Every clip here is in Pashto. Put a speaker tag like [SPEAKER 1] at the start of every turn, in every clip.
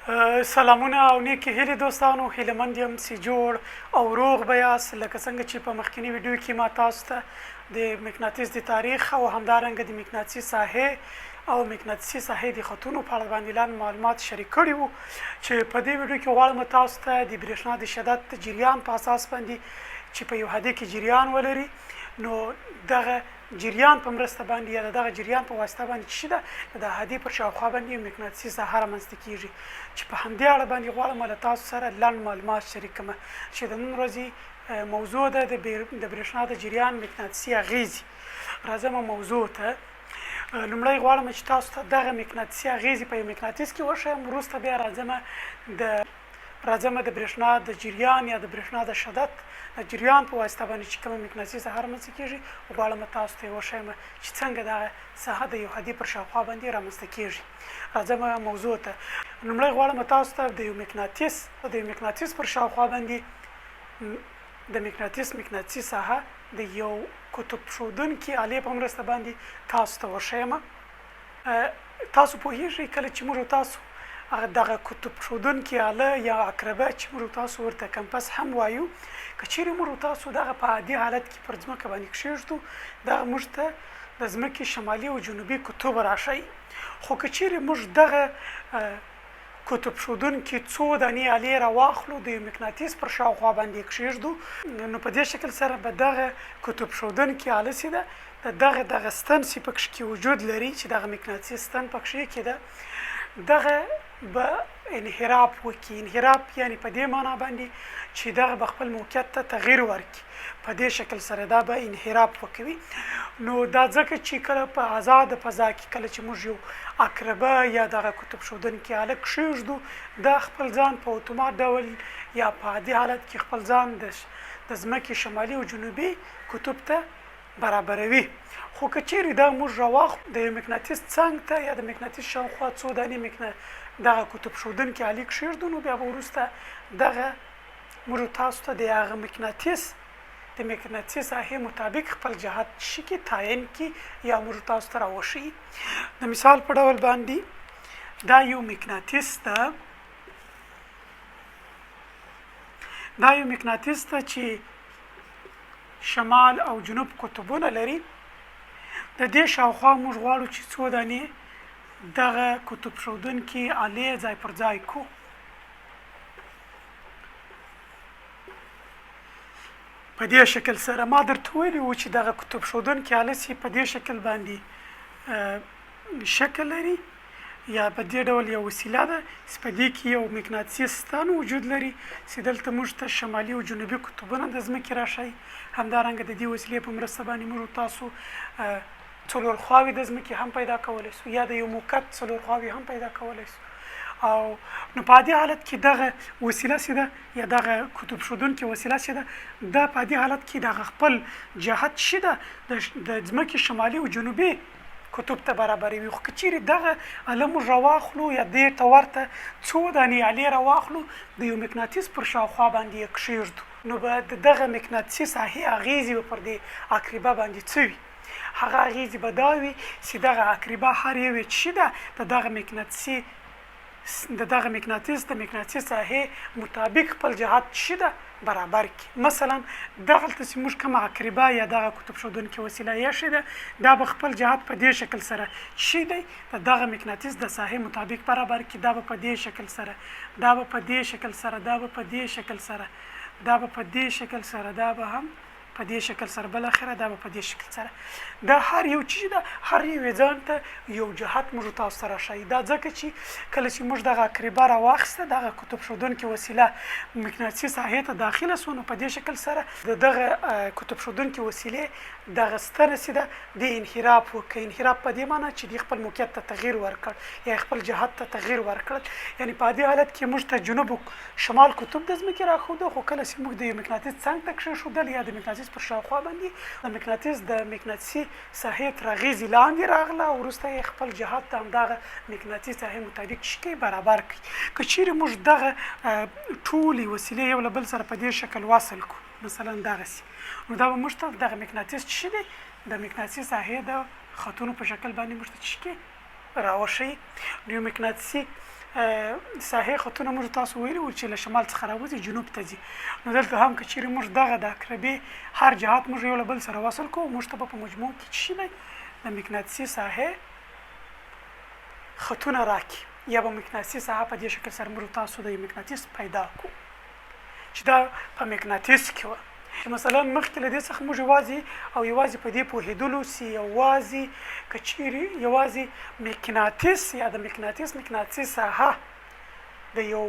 [SPEAKER 1] سلامونه او نیکې هیلې دوستانو، هیلهمند یم چې جوړ او روغ به یاست. لکه څنګه چې په مخکینی ویډیو کې ما تاسو ته د مقناطیس د تاریخ او همدارنګه د مقناطیسي ساحې او مقناطیسي ساحې د خطونو په اړه باندې لاندې معلومات شریک کړي وو، چې په دې ویډیو کې غواړم تاسو ته د برېښنا د شدت د جریان په اساس باندې چې په یو هدې کې جریان ولري، نو دغه جریان په مرسته باندې یا دغه جریان په واسطه باندې چې ده د هدې پر شاوخوا باندې یو مقناطیسي ساحه رامنځته کېږي، چې په همدې اړه باندې غواړم له تاسو سره لنډ معلومات شریک کړم چې د نن ورځې موضوع ده د برېښنا د جریان مقناطیسي اغېزې. راځم موضوع ته. لومړی غواړم چې تاسو ته دغه مقناطیسي اغېزې په یو مقناطیس کې وښیم، وروسته بیا راځم د برېښنا د جریان یا د برېښنا د شدت د جریان په واسطه باندې چې کومه مقناطیسي ساحه رامنځته کېږي، غواړم تاسو ته یې وښیم چې څنګه دغه ساحه د یو هدې پر شاوخوا باندې رامنځته کېږي. راځم موضوع ته. لومړی غواړم تاسو ته د یو مقناطیس پر شاوخوا باندې د مقناطیسي ساحه د یو قطب ښودونکي آلې په مرسته باندې تاسو ته وښیم. تاسو پوهیږئ کله چې موږ تاسو دغه قطب ښودونکي آله یا عقربه چې موږ تاسو ورته کمپس هم وایو، که چیرې موږ تاسو دغه په عادي حالت کې پر ځمکه باندې کښېږدو، دغه موږ ته د ځمکې شمالي او جنوبي قطب راښیي. خو که چیرې موږ دغه قطب ښودونکي څو دانې آلې راواخلو د یو مقناطیس پر شاوخوا باندې کښېږدو، نو په دې شکل سره به دغه قطب ښودونکي آله چې ده دغه ستن چې پکښې کې وجود لري، چې دغه مقناطیسي ستن پکښې کې ده، دغه به انحراف وکړي. انحراف یعنې په دې معنا باندې چې دغه به خپل موقعیت ته تغییر ورکړي، په دې شکل سره دا به انحراف وکوي. نو دا ځکه چې کله په آزاده فضا کې کله چې موږ یو عقربه یا دغه قطب ښودونکي آله کښېږدو، دا خپل ځان په اتومات ډول یا په عادي حالت کې خپل ځان د ځمکې شمالي او جنوبي قطب ته برابروي. خو که چیرې دا موږ راواخلو د یو مقناطیس څنګ ته یا د مقناطیس شاوخوا څو دانې دغه قطب ښودونکي آلې کښېږدو، نو بیا به وروسته دغه موږ تاسو ته د هغه د مقناطیسي ساحې مطابق خپل جهت شي کې تعین کړي یا موږ تاسو ته راوښیي. د مثال په ډول باندې دا یو مقناطیس ده چې شمال او جنوب قطبونه لري. د دې شاوخوا موږ غواړو چې څو دانې دغه قطب ښودونکي آلې ځای پر ځای کړو. په دې شکل سره ما درته ویلي وو چې دغه قطب ښودونکي آله چې په دې شکل باندې شکل لري یا په دې ډول یو وسیله ده چې په دې کې یو مقناطیسي ستن وجود لري چې دلته موږ ته شمالي او جنوبي قطبونه د ځمکې راښیي. همدارنګه د دې وسیلې په مرسته باندې موږ تاسو څلور خواوې د ځمکې هم پیدا کولی سو یا د یو موقت څلور خواوې هم پیدا کولی سو. او نو په عادي حالت کې دغه وسیله چې ده یا دغه قطب ښودونکي وسیله چې ده دا په عادي حالت کې دغه خپل جهت چې ده د ځمکې شمالي او جنوبي قطب ته برابروي. خو که چیرې دغه آله موږ راواخلو یا دې ته ورته څو دانې آلې راواخلو د یو مقناطیس پر شاوخوا باندې یې کښېږدو، نو به د دغه مقناطیسي ساحې اغېزې به پر دې عقربه باندې څه وي؟ هغه اغېزې به دا وي چې دغه عقربه هر یوې چې ده د دغه مقناطیس د مقناطیسي ساحې مطابق خپل جهت چې ده برابر کړي. مثلا دغلته چې موږ کومه عقربه یا دغه قطب ښودونکې وسیله ایښې ده، دا به خپل جهت په دې شکل سره چې دی د دغه مقناطیس د ساحې مطابق برابر کړي. دا به په دې شکل سره، دا به په دې شکل سره، دا به په دې شکل سره، دا به په دې شکل سره، دا به هم په دې شکل سره، بالاخره دا به په دې شکل سره. دا هر یو چې ده هر یو ځان ته یو جهت موږ تاسو ته راښیي. دا ځکه چې کله چې موږ دغه عقربه راواخیسته، دغه قطب ښودونکې وسیله مقناطیسي ساحې ته داخله سوه، نو په دې شکل سره د دغه قطب ښودونکې وسیلې دغه ستنه چې ده د انحراف وکړي. انحراف په دې معنا چې د خپل موقعیت ته تغییر ورکړ یا خپل جهت ته تغییر ورکړل. یعنې په دې حالت کې موږ ته جنوب او شمال قطب د ځمکې راښوده، خو کله چې موږ د یو مقناطیس څنګ ته کښېښودل یا د مقناطیس پر شاوخوا باندې د مقناطیسي ساحې تر اغېزې لاندې راغله، وروسته یې خپل جهت د همدغه مقناطیسي ساحې مطابق چې کوي برابر کړي. که چیرې موږ دغه ټولې وسیلې یو له بل سره په دې شکل وصل کړو، مثلا دغسې، نو دا به موږ ته دغه مقناطیس چې دی د مقناطیسي ساحې د خطونو په شکل باندې موږ ته چې کوي راوشي. نو یو مقناطیسي ساحې خطونه موږ تاسو ویلي وو چې له شمال څخه راوځي جنوب ته ځي. نو دلته هم که چیرې موږ دغه د عقربې هر جهات موږ یو له بل سره وصل کوو، موږ ته به په مجموع کې څه شي دی د مقناطیسي ساحې خطونه راکړي، یا به مقناطیسي ساحه په دې شکل سره موږ تاسو د مقناطیس پیدا کړو چې دا په مقناطیس کې وه. مثلا مخکې له دې څخه موږ یوازې په دې پوهېدلو چې یوازې که چیرې یوازې مقناطیس یا د مقناطیسي ساحه د یو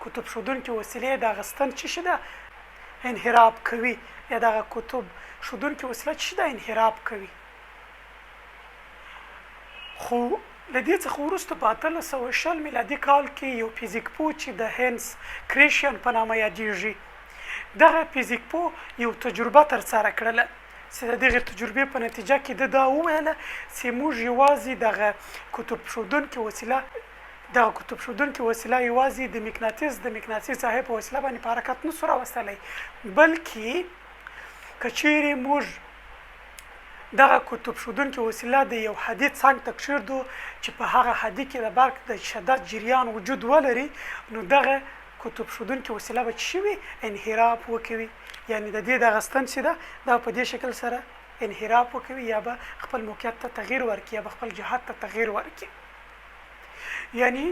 [SPEAKER 1] قطب ښودونکې وسیلې د اغستن څه شي ده انحراف کوي، یا دغه قطب ښودونکې وسیله څه شي ده انحراف کوي. خو له دې څخه وروسته په 1820 میلادي کال کې یو فزیک پوه چې د هینس کریشین په نامه یادیږي، دغه فزیک پوه یو تجربه ترسره کړله چې د دغې تجربې په نتیجه کې ده دا وویله چې موږ یوازې دغه قطب ښودونکې وسیله یوازې د مقناطیسي ساحې په وسیله باندې په حرکت نسو راوستلی، بلکې که چیرې موږ دغه قطب ښودونکې وسیله د یو حدید څنګ ته کښېږدو چې په هغه حدید کې د برق د شدت جریان وجود ولري، نو دغه قطب ښودونکې وسیله به څه وي انحراف وکوي، یعنی د دې د اغستن چې ده دا په دې شکل سره انحراف وکوي، یا به خپل موقعیت ته تغییر ورکړي، یا به خپل جهت ته تغییر ورکړي. یعنی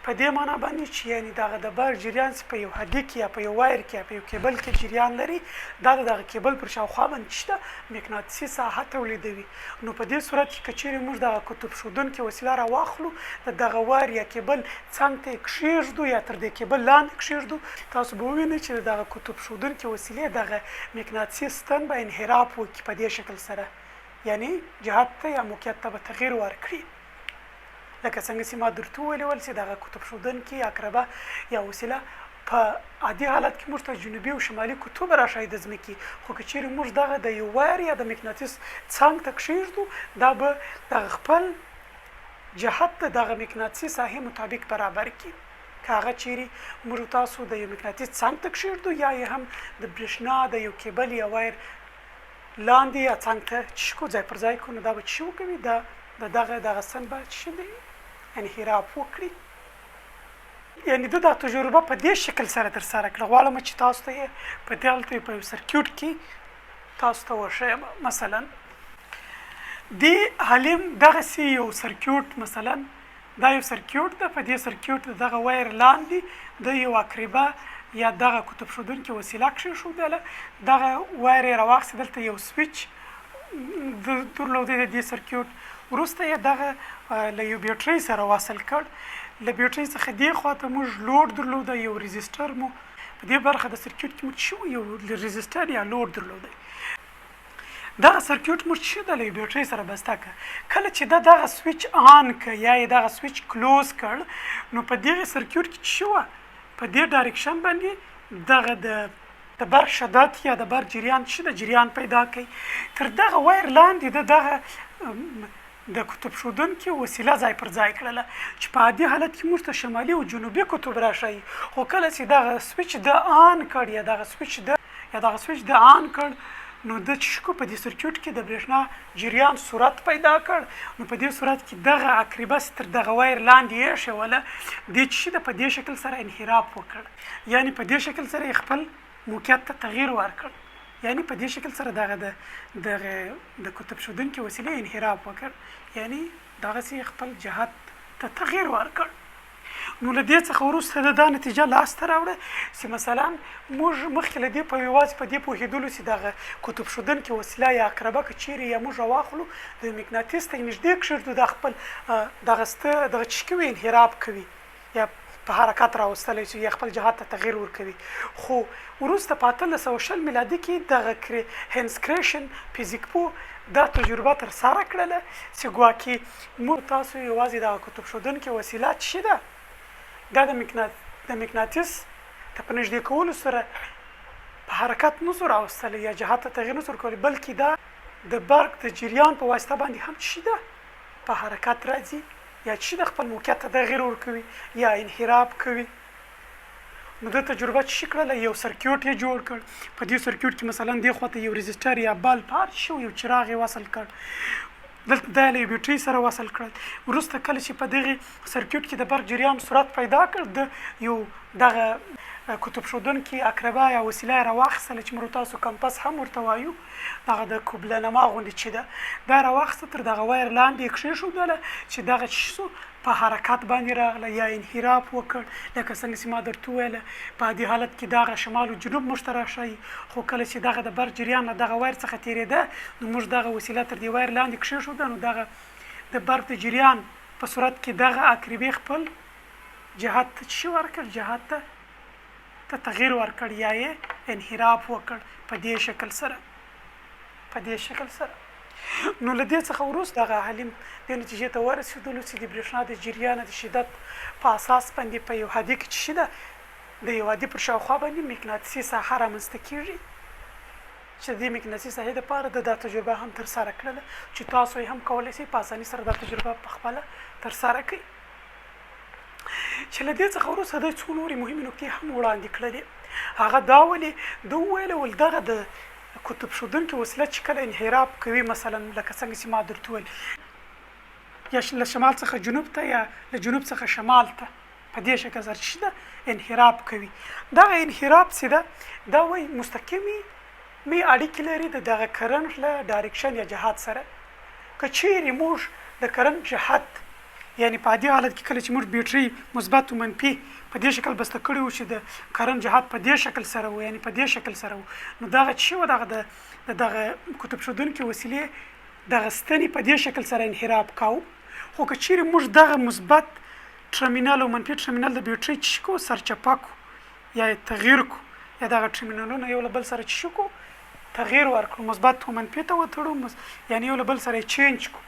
[SPEAKER 1] په دې معنا باندې چې یعنی دغه د برق جریان چې په یو هډیک یا په یو وایر کې یا په یو کیبل کې جریان لري، دا دغه کیبل پر شاوخوا باندې شته مقناطیسي ساحه تولیدوي. نو په دې صورت کې که چیرې موږ دغه قطب ښودونکې وسیله راواخلو، د دغه وایر یا کیبل څنګ ته یې کښېږدو یا تر دې کیبل لاندې کښېږدو، تاسو به ووینئ چې د دغه قطب ښودونکې وسیلې دغه مقناطیسي ستن به انحراف وکړي په دې شکل سره، یعنی جهت ته یا موقعیت ته به تغییر ورکړي. لکه څنګه چې ما درته وویلي ول چې دغه قطب ښودونکې عقربه یا وسیله په عادي حالت کې موږ ته جنوبي او شمالي قطب راښایي د ځمکې، خو که چیرې موږ دغه د یو وایر یا د مقناطیس څنګ ته کښېږدو، دا به دغه خپل جهت د دغه مقناطیسي ساحې مطابق برابر کړي. که هغه چیرې موږ تاسو د یو مقناطیس څنګ ته کښېږدو، یا یې هم د برېښنا د یو کیبل یا وایر لاندې یا څنګ ته څه کړو ځای پر ځای کړو، نو دا به څه وکوي، دا دغه ستن به څه دی انحراف وکړي. یعنی دا تجربه په دې شکل سره ترسره کړه. غواړم چې تاسو ته یې په دلته په یو سرکیوټ کې تاسو ته وښیم. مثلا دې حالیم دغسې یو سرکیوټ، مثلا دا یو سرکیوټ ده، په دې سرکیوټ دغه وایر لاندې د یو عقربه یا دغه قطب ښودونکې وسیله کښېښودله، دغه وایر یې راواخیست، دلته یو سویچ درلودی د دې سرکیوټ، وروسته یې دغه له یو بیټرۍ سره وصل کړ. له بیټرۍ څخه دې خواته موږ لوډ درلوده، یو ريزسټر مو په دې برخه د سرکیوټ کې مو څه یو ريزسټر یا لوډ درلوده. دغه سرکیوټ موږ څه د له بیټرۍ سره بسته کړ. کله چې دغه سویچ آن کړ یا یې دغه سویچ کلوز کړ، نو په دغه سرکیوټ کې څه وه، په دې ډایرکشن باندې دغه د برق شدت یا د برق جریان څه د جریان پیدا کوي. تر دغه وایر لاندې دغه د قطب ښودونکې وسیله ځای پر ځای کړله چې په عادي حالت کې موږ ته شمالي او جنوبي قطب راښایي، خو کله چې دغه سویچ د آن کړ یا دغه سویچ د آن کړ، نو د چشکو په دې سرکیوټ کې د برېښنا جریان صورت پیدا کړ. نو په دې صورت کې دغه عقربه تر دغه وایر لاندې ایښوله، دې چې د په دې شکل سره انحراف وکړ، یعنی په دې شکل سره یې خپل موقعیت ته تغییر ورکړ، یعنی په دې شکل سره دغه د قطب ښودونکې وسیلې انحراف وکړ، یعنی دغسې خپل جهت ته تغییر ورکړ. نو له دې څخه وروسته دا نتیجه لاسته راوړه چې مثلا موږ مخکې له دې یوازې په دې پوهېدلو چې دغه قطب ښودونکې وسیله یا عقربه که چیرې یا موږ راواخلو د مقناطیس ته یې نږدې کښېږدو، دا خپل دغه څه کوي انحراف کوي یا په حرکت راوستلی شي یا خپل جهت ته تغییر ورکوي. خو وروسته په 1820 میلادي کې دغه هینس کریشین فزیک پوه دا تجربه ترسره کړله چې ګواکې موږ تاسو یوازې دغه قطب ښودونکې وسیله څه ده، دا د مقناطیس ته په نږدې کولو سره په حرکت نسو راوستلی یا جهت ته تغییر نسو ورکولی، بلکې دا د برق د جریان په واسطه باندې هم څه ده په حرکت راځي یا چې د خپل موقعیت ته تغییر ورکوي یا انحراف کوي. نو د تجربه چې کړله یو سرکیوټ یې جوړ کړ. په دې سرکیوټ کې مثلا دې خواته یو ريزسټر یا بلب پاتې شو، یو چراغ یې وصل کړ. دلته دا له بیټرۍ سره وصل کړل. وروسته کله چې په دغه سرکیوټ کې د برق جریان سرعت پیدا کړ، د یو دغه کتب ښودونکي اقربا یا وسیله یې راواخیستله چې موږ تاسو کمپس هم ورته وایو، دغه د کوبلنما غوندې چې ده، دا یې راواخیسته، تر دغه وایر لاندې یې کښېښودله چې دغه چې شو په حرکت باندې راغله یا انحراف وکړ. لکه څنګه چې ما درته وویله په دې حالت کې دغه شمال و جنوب موږ ته راښایي، خو کله چې دغه د برق جریان له دغه وایر څخه تېرېده نو موږ دغه وسیله تر دې وایر لاندې کښېښوده، نو دغه د برق د جریان په صورت کې دغه عقربې خپل جهت ته څه ورکړ، جهت ته تغییر ورکړ یا یې انحراف وکړ په دې شکل سره. نو له دې څخه وروسته دغه عالم دې نتیجې ته ورسېدلو چې د برېښنا د جریان د شدت په اساس باندې په یو هادي کې چې شي ده د یو هادي پر شاوخوا باندې مقناطیسي ساحه رامنځته کېږي، چې د دې مقناطیسي ساحې دپاره د دا تجربه هم ترسره کړله چې تاسو یې هم کولی شئ په اساني سره دا تجربه په خپله ترسره کړئ. چې له دې څخه وروسته دوی څو نورې مهمې نکتې هم وړاندې کړلې. هغه دا ولې ده وویله ول دغه د کتب ښودونکې وسیله چې کله انحراف کوي، مثلا لکه څنګه چې ما درته وویل یا له شمال څخه جنوب ته یا له جنوب څخه شمال ته په دې شکل سره چې ده انحراف کوي. دغه انحراف چې ده دا وایي مستقیمې اړیکې لري د دغه کرنټ له ډایرکشن یا جهات سره. که چیرې موږ د کرنټ جهت یعنی په دې حالت کې کله چې موږ بیټرۍ مثبت او منفي په دې شکل بسته کړي وو چې د کرنټ جهت په دې شکل سره و، یعنی په دې شکل سره و، نو دغه چې و دغه دغه کتب ښودونکې وسیلې دغه ستنې په دې شکل سره انحراف کاوه. خو که چیرې موږ دغه مثبت ټرمینل او منفي ټرمینل د بیټرۍ چې کو سرچپه کو یا تغییر کو یا دغه ټرمینلونه یو له بل سره چې کو تغییر ورکړو، مثبت او منفي ته وتړو، یعنی یو له بل سره چینج کو،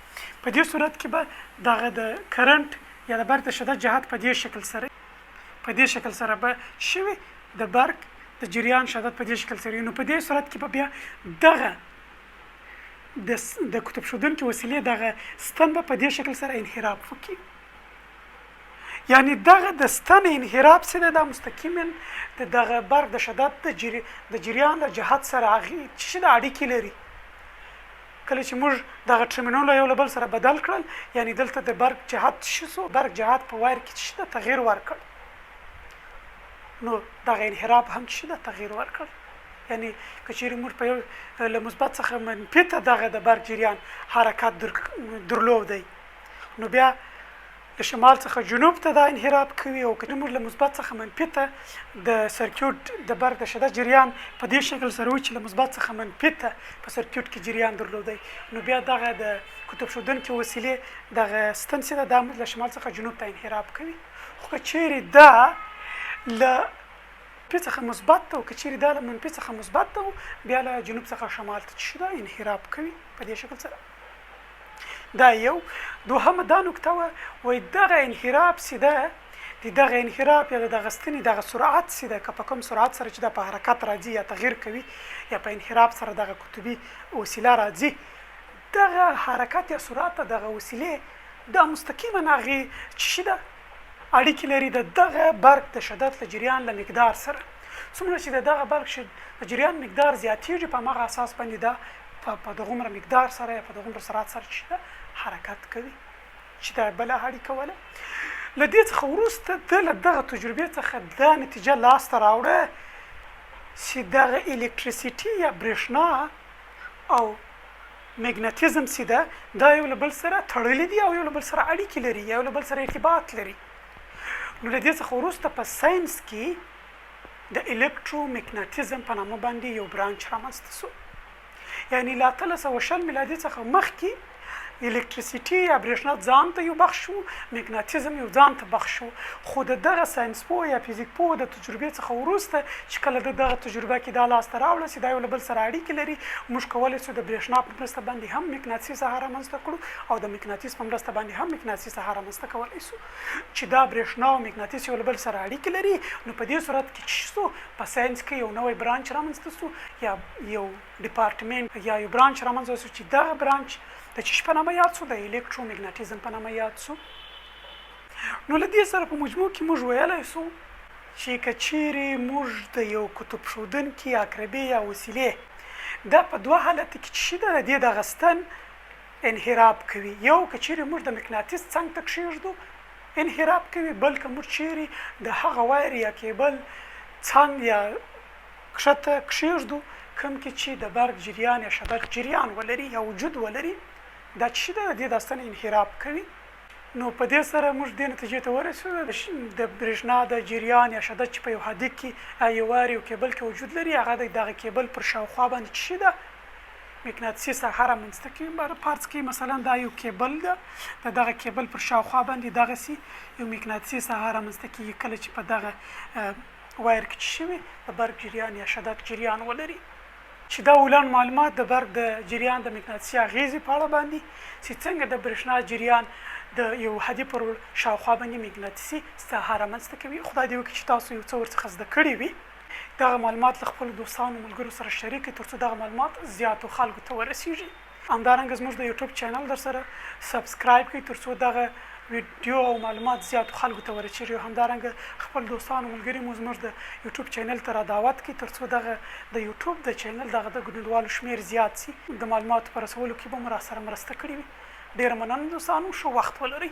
[SPEAKER 1] په دې صورت کې به دغه د کرنټ یا د برق د شدت جهت په دې شکل سره به شوي د برق د جریان شدت په دې شکل سره. نو په دې صورت کې به بیا دغه د کتب ښودونکې وسیلې دغه ستن به په دې شکل سره انحراف وکړي، یعنی دغه د ستن انحراف چې ده دا مستقیما د دغه برق د شدت د جریان له جهت سره چې د اړیکې لري. کله چې موږ دغه ټرمینلونه یو له بل سره بدل کړل، یعنی دلته د برق جهت برق جهت په وایر کې چې ده تغییر ورکړ، نو دغه انحراف هم چې ده تغییر ورکړ. یعنی که چیرې موږ په یو له مثبت څخه منفي ته دغه د برق جریان حرکت درلودی، نو بیا د شمال څخه جنوب ته دا انحراف کوي، او که موږ له مثبت څخه منفي ته د سرکیوټ د برق د شدت جریان په دې شکل سره و چې له مثبت څخه منفي ته په سرکیوټ کې جریان درلودی، نو بیا دغه د کتب ښودونکې وسیلې دغه ستن چې ده دا له شمال څخه جنوب ته انحراف کوي. خو که چیرې دا له منفي څخه مثبت ته او که چیرې دا له منفي څخه مثبت ته بیا له جنوب څخه شمال ته چې ده انحراف کوي په دې شکل سره. دا یو. دوهمه دا نکته وایي دغه انحراف چې ده دغه انحراف یا دغه ستنې دغه سرعت چې ده که په کوم سرعت سره چې ده په حرکت راځي یا تغییر کوي یا په انحراف سره دغه قطبي وسیله راځي، دغه حرکت یا سرعت دغه وسیلې دا مستقیما هغې چې ده اړیکې لري د دغه برق د شدت له جریان له مقدار سره. څومره چې د دغه برق د جریان مقدار زیاتېږي په همغه اساس باندې دا په دغومره مقدار سره یا په دغومره سرعت سره چې ده حرکت کوي، چې دا بله اړیکه وله. له دې څخه وروسته ده له دغه تجربې څخه دا نتیجه لاسته راوړه چې دغه الکتریسیټي یا برېښنا او مګناټیزم چې ده دا یو له بل سره تړلي دي او یو له بل سره اړیکې لري، یو له بل سره ارتباط لري. نو له دې څخه وروسته په ساینس کې د الکترومګناټیزم په نامه باندې یو برانچ رامنځته شو. یعنی له 1820 میلادي څخه مخکې الکتریسیټي یا برېښنا ځان ته یو بخش شو، مګناټیزم یو ځان ته بخش شو. خو د دغه ساینسپوه یا فزیکپوه د تجربې څخه وروسته چې کله د دغه تجربه کې دا لاسته راوړه چې دا یو له بل سره اړیکې لري، موږ کولی شو د برېښنا په مرسته باندې هم مقناطیسي ساحه رامنځته کړو او د مقناطیس په مرسته باندې هم مقناطیسي ساحه رامنځته کولی شو چې دا برېښنا او مقناطیس یو له بل سره اړیکې لري. نو په دې صورت کې چې شو په ساینس کې یو نوی برانچ رامنځته شو یا یو ډپارټمنټ یا یو برانچ رامنځته شو چې دغه برانچ د چی په نامه یاد شو، د الکترومګناټیزم په نامه یاد شو. نو له دې سره په مجموع کې موږ ویلی شو چې که چیرې موږ د یو کتب ښودونکي عقربې یا وسیلې دا په دوه حالت کې چې ده د دې دغه ستن انحراف کوي. یو که چیرې موږ د مقناطیس څنګ ته کښېږدو انحراف کوي، بل که موږ چیرې د هغه وایر یا کیبل څنګ یا کښته کښېږدو کوم کې چې د برق جریان یا شدت جریان ولري یا وجود ولري، دا چې د دې داستان انحراف کوي. نو په دې سره موږ دې نتیجې ته ورسېدو د برېښنا د جریان یا شدت چې په یو هډیک کې یو وار یو کیبل کې وجود لري، هغه د دغه کیبل پر شاوخوا باندې چې ده مقناطیسي ساحه رامنځته کوي. فرض کړئ مثلا دا یو کیبل ده، د دغه کیبل پر شاوخوا باندې دغسې یو مقناطیسي ساحه رامنځته کېږي. کله چې په دغه وایر کې چې شوي د برق جریان یا شدت جریان ولري، چې دا ولان معلومات د برق د جریان د مقناطیسي اغیزې په اړه باندې چې څنګه د برېښنا جریان د یو هدي پر شاوخوا باندې مقناطیسي ساحه رامنځته کوي. خدای دې وکړي چې تاسو یو څه ورڅخه زده کړي وي. دغه معلومات له خپلو دوستانو ملګرو سره شریک کړئ تر څو دغه معلومات زیاتو خلکو ته ورسیږي. همدارنګه زموږ د یوټیوب چینل در سره سبسکرایب کړئ تر څو دغه ویډیو او معلومات زیاتو خلکو ته ورسیږي. همدارنګه خپل دوستانو ملګري مو زموږ د یوټیوب چینل ته را دعوت کړئ تر څو دغه د یوټیوب د چینل دغه د ګډونوالو شمیر زیات سي. د معلوماتو په رسولو کې به مو راسره مرسته کړې وي. ډېره مننه دوستانو، ښه وخت ولرئ.